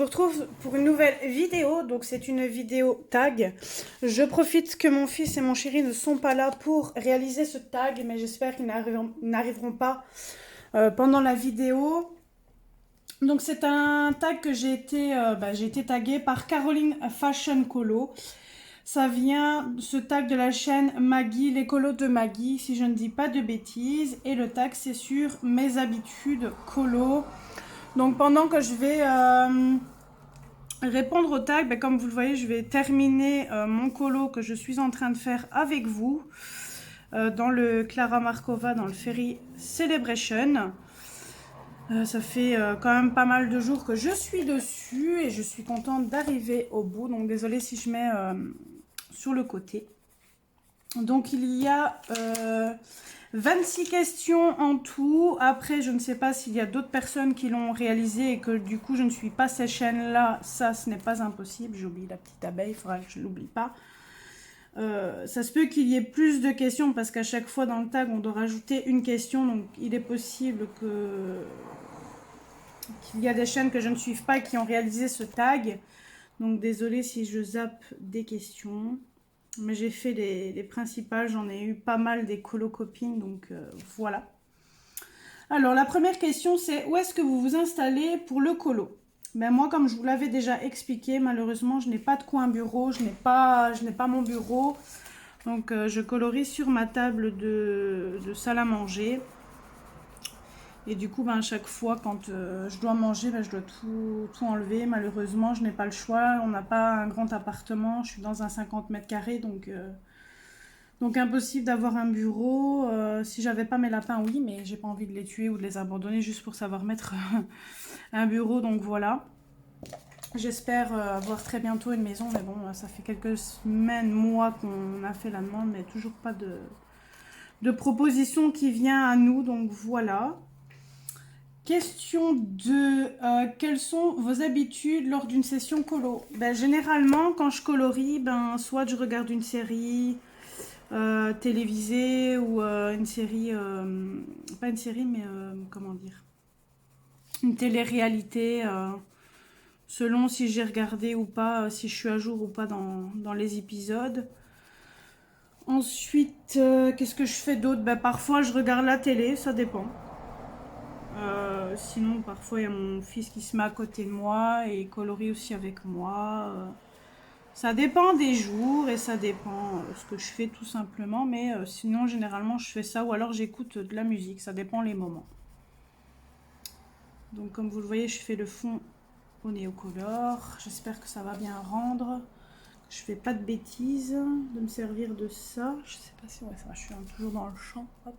vous retrouve pour une nouvelle vidéo. Donc c'est une vidéo tag. Je profite que mon fils et mon chéri ne sont pas là pour réaliser ce tag, mais j'espère qu'ils n'arriveront pas pendant la vidéo. Donc c'est un tag que j'ai été taguée par Caroline Fashion Colo. Ça vient, ce tag de la chaîne Maggie, les colos de Maggie, si je ne dis pas de bêtises. Et le tag c'est sur mes habitudes colo. Donc pendant que je vais répondre au tag, comme vous le voyez, je vais terminer mon colo que je suis en train de faire avec vous dans le Clara Markova, dans le Ferry Celebration. Ça fait quand même pas mal de jours que je suis dessus et je suis contente d'arriver au bout. Donc désolée si je mets sur le côté. Donc il y a 26 questions en tout. Après, je ne sais pas s'il y a d'autres personnes qui l'ont réalisé et que du coup je ne suis pas ces chaînes-là. Ça, ce n'est pas impossible. J'oublie la petite abeille, il faudra que je ne l'oublie pas. Ça se peut qu'il y ait plus de questions parce qu'à chaque fois dans le tag, on doit rajouter une question. Donc il est possible qu'il y a des chaînes que je ne suive pas et qui ont réalisé ce tag. Donc désolée si je zappe des questions. Mais j'ai fait les principales, j'en ai eu pas mal des colo-copines, donc voilà. Alors la première question c'est où est-ce que vous vous installez pour le colo? Moi comme je vous l'avais déjà expliqué, malheureusement je n'ai pas de coin bureau, je n'ai pas mon bureau. Donc je colorie sur ma table de salle à manger. Et du coup, à chaque fois, quand je dois manger, je dois tout enlever. Malheureusement, je n'ai pas le choix. On n'a pas un grand appartement. Je suis dans un 50 mètres carrés, donc impossible d'avoir un bureau. Si j'avais pas mes lapins, oui, mais j'ai pas envie de les tuer ou de les abandonner juste pour savoir mettre un bureau. Donc voilà. J'espère avoir très bientôt une maison, mais bon, ça fait quelques semaines, mois qu'on a fait la demande, mais toujours pas de proposition qui vient à nous. Donc voilà. Question 2. Quelles sont vos habitudes lors d'une session colo? Généralement, quand je colorie, soit je regarde une série télévisée ou une série, pas une série, mais comment dire, une télé-réalité, selon si j'ai regardé ou pas, si je suis à jour ou pas dans les épisodes. Ensuite, qu'est-ce que je fais d'autre? Parfois, je regarde la télé, ça dépend. Sinon, parfois, il y a mon fils qui se met à côté de moi et colorie aussi avec moi. Ça dépend des jours et ça dépend ce que je fais tout simplement. Mais sinon, généralement, je fais ça ou alors j'écoute de la musique. Ça dépend les moments. Donc, comme vous le voyez, je fais le fond au néocolor. J'espère que ça va bien rendre. Je fais pas de bêtises de me servir de ça. Je sais pas si ça va. Je suis toujours dans le champ. Hop.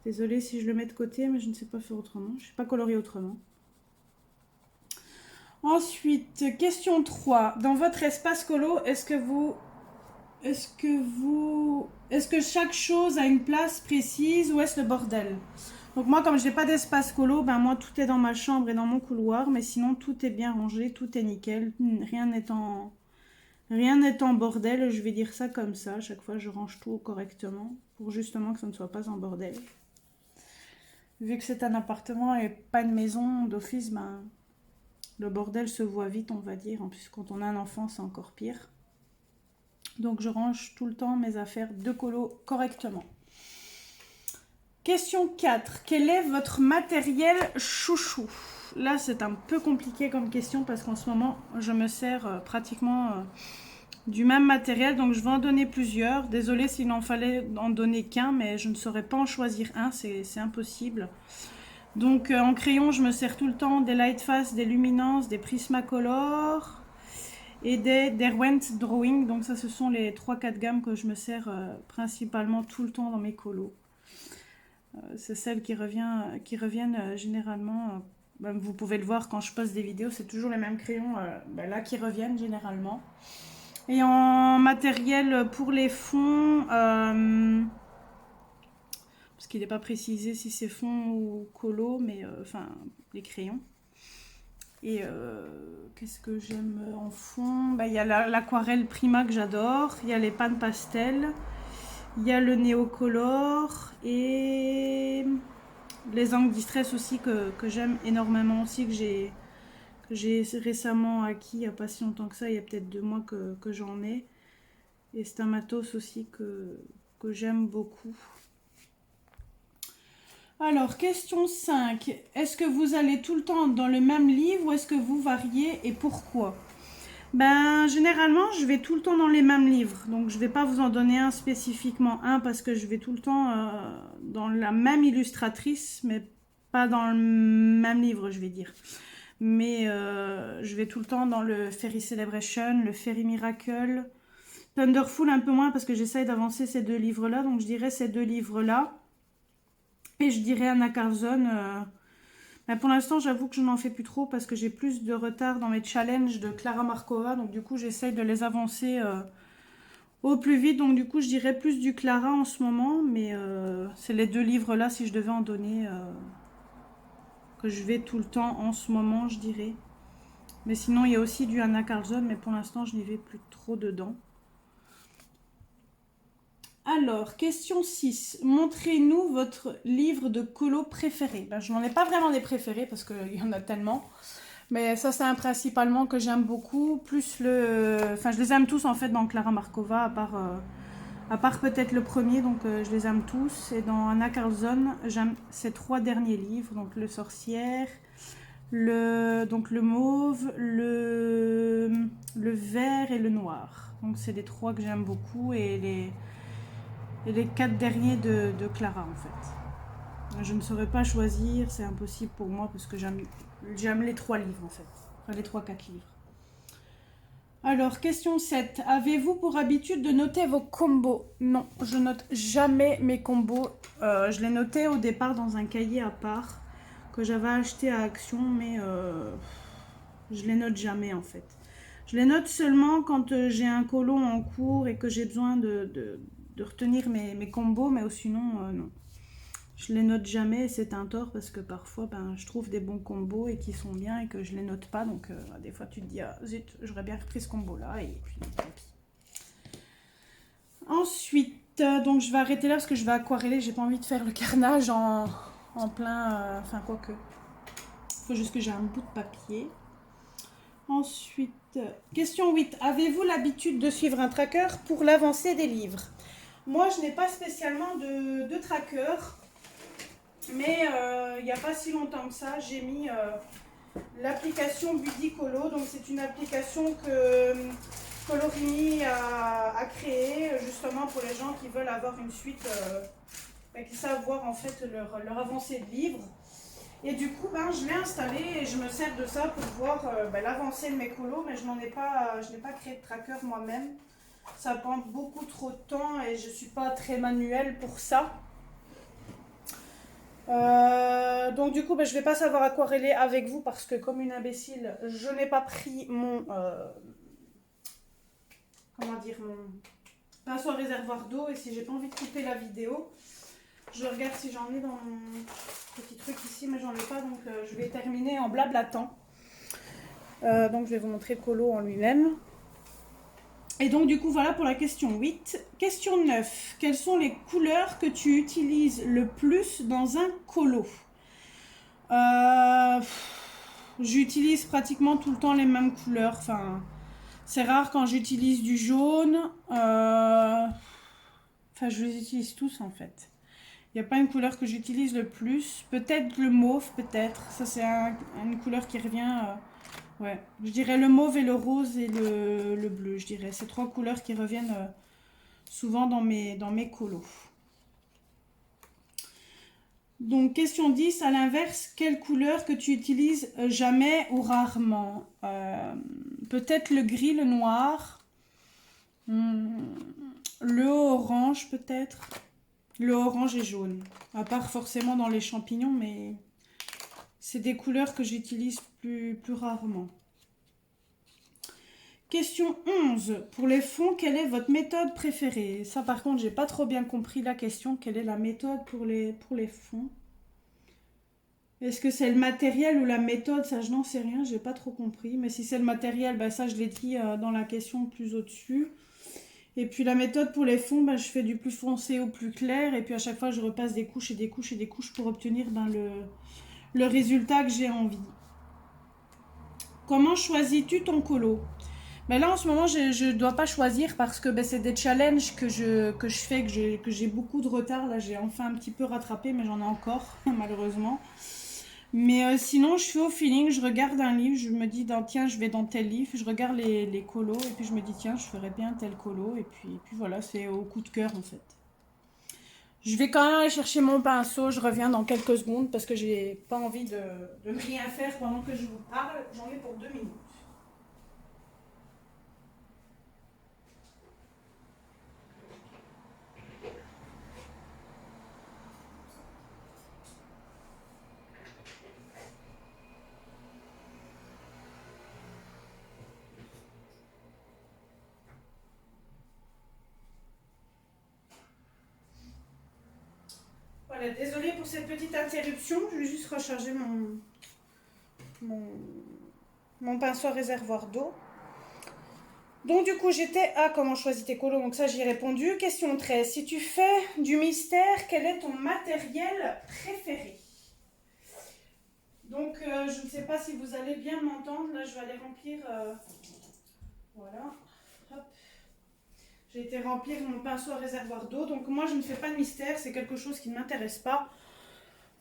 Désolée si je le mets de côté, mais je ne sais pas faire autrement. Je ne sais pas colorier autrement. Ensuite, question 3. Dans votre espace colo, est-ce que chaque chose a une place précise ou est-ce le bordel? Donc moi, comme je n'ai pas d'espace colo, moi tout est dans ma chambre et dans mon couloir, mais sinon tout est bien rangé, tout est nickel. Rien n'est en bordel, je vais dire ça comme ça. Chaque fois, je range tout correctement pour justement que ça ne soit pas en bordel. Vu que c'est un appartement et pas une maison d'office, le bordel se voit vite, on va dire. En plus, quand on a un enfant, c'est encore pire. Donc, je range tout le temps mes affaires de colo correctement. Question 4. Quel est votre matériel chouchou? Là, c'est un peu compliqué comme question parce qu'en ce moment, je me sers pratiquement du même matériel. Donc, je vais en donner plusieurs. Désolée s'il en fallait en donner qu'un, mais je ne saurais pas en choisir un. C'est impossible. Donc, en crayon, je me sers tout le temps des Lightfast, des Luminance, des Prismacolor et des Derwent Drawing. Donc, ça, ce sont les 3-4 gammes que je me sers principalement tout le temps dans mes colos. C'est celles qui reviennent généralement. Vous pouvez le voir quand je poste des vidéos, c'est toujours les mêmes crayons là qui reviennent généralement. Et en matériel pour les fonds, parce qu'il n'est pas précisé si c'est fond ou colo, mais enfin les crayons. Et qu'est-ce que j'aime en fond? Il y a l'aquarelle Prima que j'adore, il y a les pannes pastel, il y a le néocolor et les encres distress aussi que j'aime énormément aussi, que que j'ai récemment acquis il n'y a pas si longtemps que ça, il y a peut-être 2 mois que j'en ai. Et c'est un matos aussi que j'aime beaucoup. Alors, question 5. Est-ce que vous allez tout le temps dans le même livre ou est-ce que vous variez et pourquoi? Ben, généralement, je vais tout le temps dans les mêmes livres. Donc, je ne vais pas vous en donner un spécifiquement parce que je vais tout le temps dans la même illustratrice, mais pas dans le même livre, je vais dire. Mais je vais tout le temps dans le Fairy Celebration, le Fairy Miracle, Thunderful un peu moins parce que j'essaye d'avancer ces 2 livres-là. Donc, je dirais ces 2 livres-là. Et je dirais Anna Carlson. Mais pour l'instant, j'avoue que je n'en fais plus trop parce que j'ai plus de retard dans mes challenges de Clara Markova. Donc, du coup, j'essaye de les avancer au plus vite. Donc, du coup, je dirais plus du Clara en ce moment. Mais c'est les 2 livres-là, si je devais en donner, que je vais tout le temps en ce moment, je dirais. Mais sinon, il y a aussi du Anna Carlson. Mais pour l'instant, je n'y vais plus trop dedans. Alors, question 6. Montrez-nous votre livre de colo préféré. Ben, je n'en ai pas vraiment des préférés parce qu'il y en a tellement. Mais ça, c'est un principalement que j'aime beaucoup. Plus le... Enfin, je les aime tous en fait dans Clara Markova, à part peut-être le premier. Donc, je les aime tous. Et dans Anna Carlson, j'aime ces 3 derniers livres. Donc, Le Sorcière, donc le mauve, le vert et le noir. Donc, c'est les 3 que j'aime beaucoup. Et les 4 derniers de Clara en fait. Je ne saurais pas choisir, c'est impossible pour moi parce que j'aime les 3 livres en fait. Enfin les 3-4 livres. Alors, question 7. Avez-vous pour habitude de noter vos combos? Non, je note jamais mes combos. Je les notais au départ dans un cahier à part que j'avais acheté à Action, mais je les note jamais en fait. Je les note seulement quand j'ai un colo en cours et que j'ai besoin de retenir mes combos, mais sinon, non. Je les note jamais et c'est un tort parce que parfois, je trouve des bons combos et qui sont bien et que je les note pas. Donc, des fois, tu te dis, ah zut, j'aurais bien repris ce combo-là et puis, tant pis. Ensuite, donc je vais arrêter là parce que je vais aquareller. J'ai pas envie de faire le carnage en plein... Enfin, quoique. Il faut juste que j'ai un bout de papier. Ensuite, question 8. Avez-vous l'habitude de suivre un tracker pour l'avancée des livres? Moi, je n'ai pas spécialement de tracker, mais il n'y a pas si longtemps que ça, j'ai mis l'application Budicolo. Donc, c'est une application que Colorini a créée justement pour les gens qui veulent avoir une suite, qui savent voir en fait leur avancée de livres. Et du coup, je l'ai installé et je me sers de ça pour voir l'avancée de mes colos, mais je n'ai pas créé de tracker moi-même. Ça prend beaucoup trop de temps et je ne suis pas très manuelle pour ça. Donc du coup, je ne vais pas savoir aquareller avec vous parce que comme une imbécile, je n'ai pas pris mon pinceau à réservoir d'eau et si j'ai pas envie de couper la vidéo, je regarde si j'en ai dans mon petit truc ici, mais j'en ai pas, donc je vais terminer en blablatant. Donc je vais vous montrer le colo en lui-même. Et donc du coup voilà pour la question 8. Question 9. Quelles sont les couleurs que tu utilises le plus dans un colo? J'utilise pratiquement tout le temps les mêmes couleurs. Enfin, c'est rare quand j'utilise du jaune. Enfin, je les utilise tous en fait. Il n'y a pas une couleur que j'utilise le plus. Peut-être le mauve, peut-être. Ça, c'est une couleur qui revient. Ouais. Je dirais le mauve et le rose et le bleu, je dirais. Ces 3 couleurs qui reviennent souvent dans mes colos. Donc, question 10, à l'inverse, quelle couleur que tu utilises jamais ou rarement? Peut-être le gris, le noir. Le orange, peut-être. Le orange et jaune. À part forcément dans les champignons, mais c'est des couleurs que j'utilise plus rarement. Question 11. Pour les fonds, quelle est votre méthode préférée? Ça, par contre, j'ai pas trop bien compris la question. Quelle est la méthode pour les fonds? Est-ce que c'est le matériel ou la méthode? Ça, je n'en sais rien. J'ai pas trop compris. Mais si c'est le matériel, ça, je l'ai dit dans la question plus au-dessus. Et puis la méthode pour les fonds, je fais du plus foncé au plus clair. Et puis à chaque fois, je repasse des couches et des couches et des couches pour obtenir le résultat que j'ai envie. Comment choisis-tu ton colo? Mais là, en ce moment, je ne dois pas choisir parce que ben, c'est des challenges que je fais, que j'ai beaucoup de retard. Là, j'ai enfin un petit peu rattrapé, mais j'en ai encore, malheureusement. Mais sinon, je fais au feeling, je regarde un livre, je me dis, tiens, je vais dans tel livre, je regarde les colos, et puis je me dis, tiens, je ferais bien tel colo, et puis voilà, c'est au coup de cœur, en fait. Je vais quand même aller chercher mon pinceau, je reviens dans quelques secondes, parce que j'ai pas envie de rien faire pendant que je vous parle. J'en ai pour 2 minutes. Voilà, désolée pour cette petite interruption, je vais juste recharger mon, mon pinceau à réservoir d'eau. Donc du coup j'étais à comment choisir tes colos, donc ça j'y ai répondu. Question 13, si tu fais du mystère, quel est ton matériel préféré? Donc je ne sais pas si vous allez bien m'entendre, là je vais aller remplir, voilà, hop. J'ai été remplir mon pinceau à réservoir d'eau, donc moi je ne fais pas de mystère, c'est quelque chose qui ne m'intéresse pas.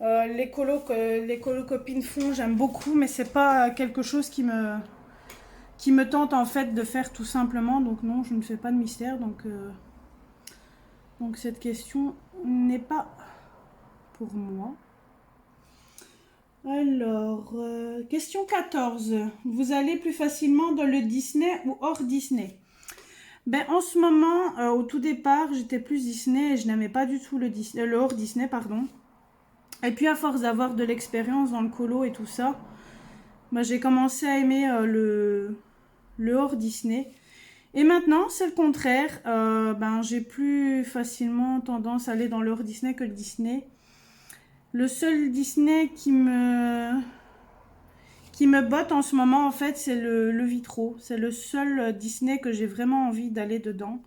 Les colos que les colocopines font, j'aime beaucoup, mais c'est pas quelque chose qui me tente en fait de faire tout simplement. Donc non, je ne fais pas de mystère. Donc cette question n'est pas pour moi. Alors, question 14. Vous allez plus facilement dans le Disney ou hors Disney? Ben, en ce moment, au tout départ, j'étais plus Disney et je n'aimais pas du tout le hors Disney, pardon. Et puis à force d'avoir de l'expérience dans le colo et tout ça, ben, j'ai commencé à aimer le hors Disney. Et maintenant, c'est le contraire. Ben, j'ai plus facilement tendance à aller dans le hors Disney que le Disney. Le seul Disney qui me botte en ce moment, en fait, c'est le Vitro. C'est le seul Disney que j'ai vraiment envie d'aller dedans.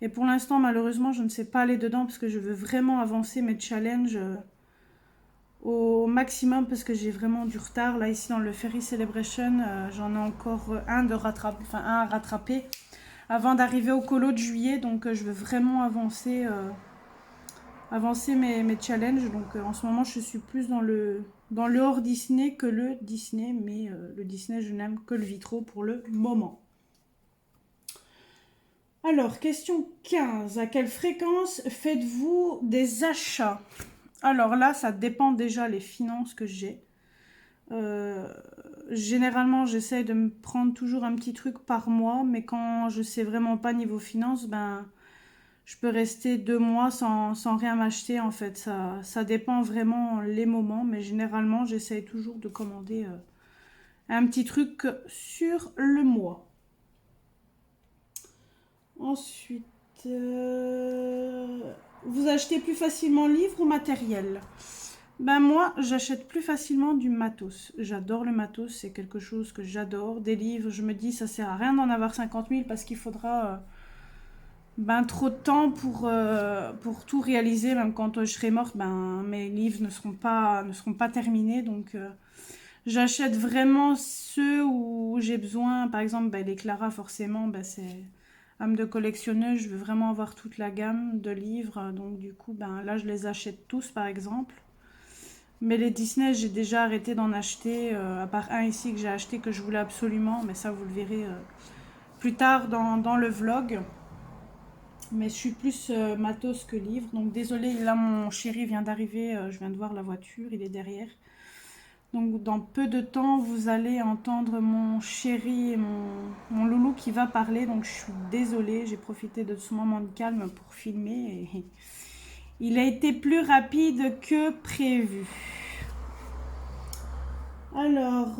Et pour l'instant, malheureusement, je ne sais pas aller dedans parce que je veux vraiment avancer mes challenges au maximum parce que j'ai vraiment du retard. Là, ici, dans le Ferry Celebration, j'en ai encore un à rattraper avant d'arriver au colo de juillet. Donc, je veux vraiment avancer mes challenges. Donc, en ce moment, je suis plus dans le hors Disney que le Disney. Mais le Disney, je n'aime que le Vitro pour le moment. Alors, question 15. À quelle fréquence faites-vous des achats? Alors là, ça dépend déjà les finances que j'ai. Généralement, j'essaye de me prendre toujours un petit truc par mois, mais quand je sais vraiment pas niveau finance, ben, je peux rester 2 mois sans rien m'acheter en fait. Ça dépend vraiment les moments, mais généralement, j'essaye toujours de commander un petit truc sur le mois. Ensuite, vous achetez plus facilement livres ou matériel? Ben moi, j'achète plus facilement du matos. J'adore le matos, c'est quelque chose que j'adore. Des livres, je me dis, ça sert à rien d'en avoir 50 000 parce qu'il faudra trop de temps pour tout réaliser. Même quand je serai morte, ben, mes livres ne seront pas terminés. Donc, j'achète vraiment ceux où j'ai besoin. Par exemple, ben, les Clara, forcément, ben, c'est âme de collectionneuse. Je veux vraiment avoir toute la gamme de livres. Donc, du coup, ben, là, je les achète tous, par exemple. Mais les Disney, j'ai déjà arrêté d'en acheter, à part un ici que j'ai acheté que je voulais absolument, mais ça vous le verrez plus tard dans le vlog. Mais je suis plus matos que livre, donc désolé, là mon chéri vient d'arriver, je viens de voir la voiture, il est derrière. Donc dans peu de temps, vous allez entendre mon chéri et mon loulou qui va parler, donc je suis désolée, j'ai profité de ce moment de calme pour filmer et il a été plus rapide que prévu. Alors,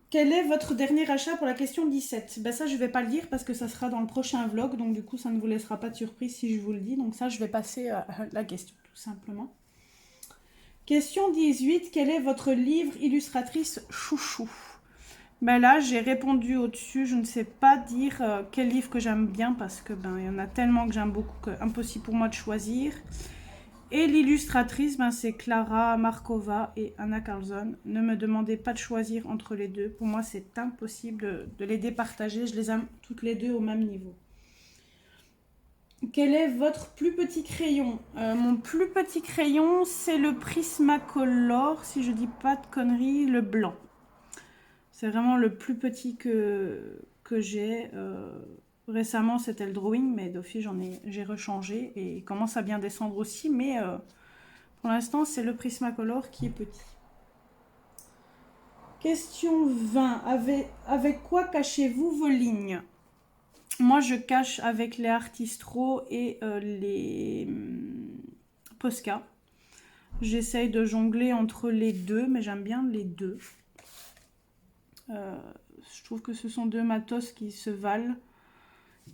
quel est votre dernier achat pour la question 17? Ben ça, je ne vais pas le dire parce que ça sera dans le prochain vlog. Donc, du coup, ça ne vous laissera pas de surprise si je vous le dis. Donc, ça, je vais passer à la question, tout simplement. Question 18. Quel est votre livre illustratrice chouchou? Ben là, j'ai répondu au-dessus. Je ne sais pas dire quel livre que j'aime bien parce que il y en a tellement que j'aime beaucoup que impossible pour moi de choisir. Et l'illustratrice, ben, c'est Clara Markova et Anna Carlson. Ne me demandez pas de choisir entre les deux. Pour moi, c'est impossible de les départager. Je les aime toutes les deux au même niveau. Quel est votre plus petit crayon? Mon plus petit crayon, c'est le Prismacolor, si je dis pas de conneries, le blanc. C'est vraiment le plus petit que j'ai. Récemment, c'était le drawing, mais d'office, j'ai rechangé et il commence à bien descendre aussi. Mais pour l'instant, c'est le Prismacolor qui est petit. Question 20. Avec quoi cachez-vous vos lignes? Moi, je cache avec les Artistro et les Posca. J'essaye de jongler entre les deux, mais j'aime bien les deux. Je trouve que ce sont deux matos qui se valent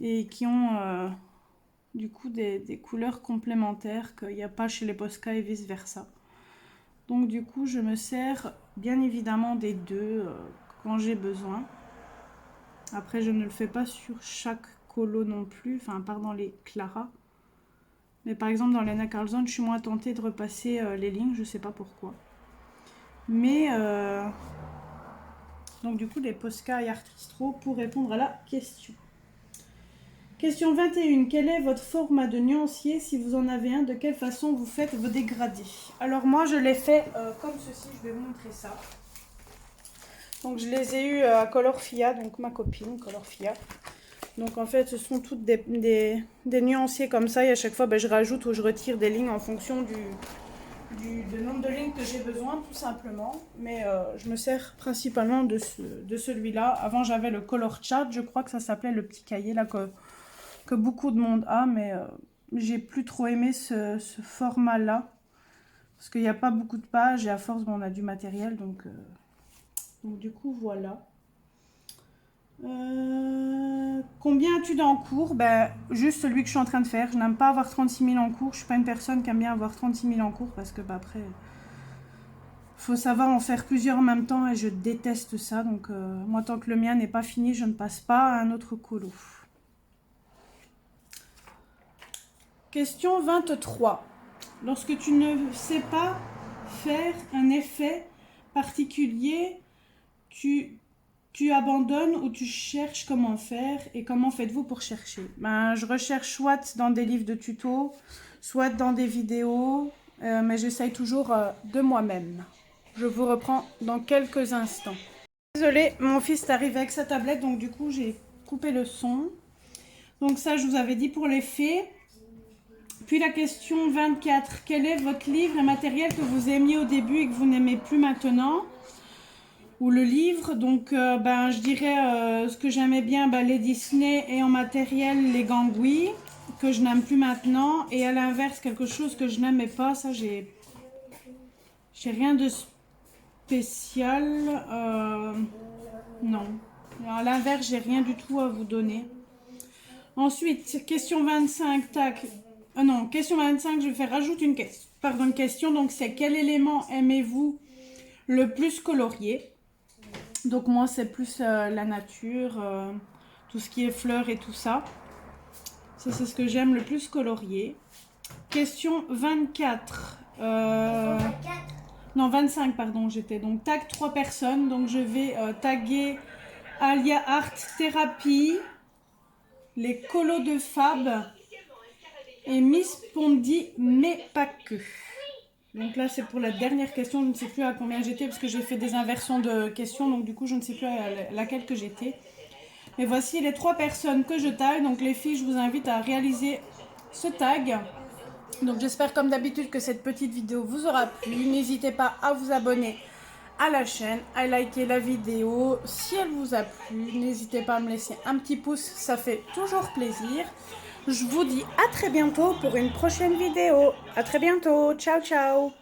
et qui ont du coup des couleurs complémentaires qu'il n'y a pas chez les Posca et vice versa. Donc du coup, je me sers bien évidemment des deux quand j'ai besoin. Après, je ne le fais pas sur chaque colo non plus, enfin, à part dans les Clara. Mais par exemple, dans l'Anna Carlson, je suis moins tentée de repasser les lignes, je ne sais pas pourquoi. Mais, donc du coup, les Posca et Artistro pour répondre à la question. Question 21. Quel est votre format de nuancier? Si vous en avez un, de quelle façon vous faites vos dégradés? Alors moi, je l'ai fait comme ceci, je vais vous montrer ça. Donc je les ai eus à Colorfia, donc ma copine Colorfia. Donc en fait ce sont toutes des nuanciers comme ça et à chaque fois je rajoute ou je retire des lignes en fonction du nombre de lignes que j'ai besoin tout simplement. Mais je me sers principalement de celui-là. Avant j'avais le Color Chart, je crois que ça s'appelait le petit cahier là que beaucoup de monde a. Mais j'ai plus trop aimé ce format-là. Parce qu'il n'y a pas beaucoup de pages et à force on a du matériel donc du coup, voilà. Combien as-tu en cours? Juste celui que je suis en train de faire. Je n'aime pas avoir 36 000 en cours. Je ne suis pas une personne qui aime bien avoir 36 000 en cours parce que après, il faut savoir en faire plusieurs en même temps et je déteste ça. Donc, moi, tant que le mien n'est pas fini, je ne passe pas à un autre colo. Question 23. Lorsque tu ne sais pas faire un effet particulier, tu abandonnes ou tu cherches comment faire et comment faites-vous pour chercher? Je recherche soit dans des livres de tuto, soit dans des vidéos, mais j'essaye toujours de moi-même. Je vous reprends dans quelques instants. Désolée, mon fils est arrivé avec sa tablette, donc du coup j'ai coupé le son. Donc ça, je vous avais dit pour les faits. Puis la question 24. Quel est votre livre et matériel que vous aimiez au début et que vous n'aimez plus maintenant? Ou le livre, donc je dirais ce que j'aimais bien, les Disney et en matériel les Gangui, que je n'aime plus maintenant. Et à l'inverse, quelque chose que je n'aimais pas, ça j'ai rien de spécial. Non. À l'inverse, j'ai rien du tout à vous donner. Ensuite, question 25, tac. Non, question 25, je vais faire rajouter une question. Pardon, question, donc c'est quel élément aimez-vous le plus colorier? Donc moi c'est plus la nature, tout ce qui est fleurs et tout ça. Ça c'est ce que j'aime le plus colorier. Question 24. Non 25 pardon, j'étais donc tag 3 personnes. Donc je vais taguer Alia Art Therapy, les colos de Fab et Miss Pondy, mais pas que. Donc là, c'est pour la dernière question. Je ne sais plus à combien j'étais parce que j'ai fait des inversions de questions. Donc du coup, je ne sais plus à laquelle que j'étais. Mais voici les 3 personnes que je tag. Donc les filles, je vous invite à réaliser ce tag. Donc j'espère comme d'habitude que cette petite vidéo vous aura plu. N'hésitez pas à vous abonner à la chaîne, à liker la vidéo si elle vous a plu. N'hésitez pas à me laisser un petit pouce, ça fait toujours plaisir. Je vous dis à très bientôt pour une prochaine vidéo. À très bientôt. Ciao, ciao.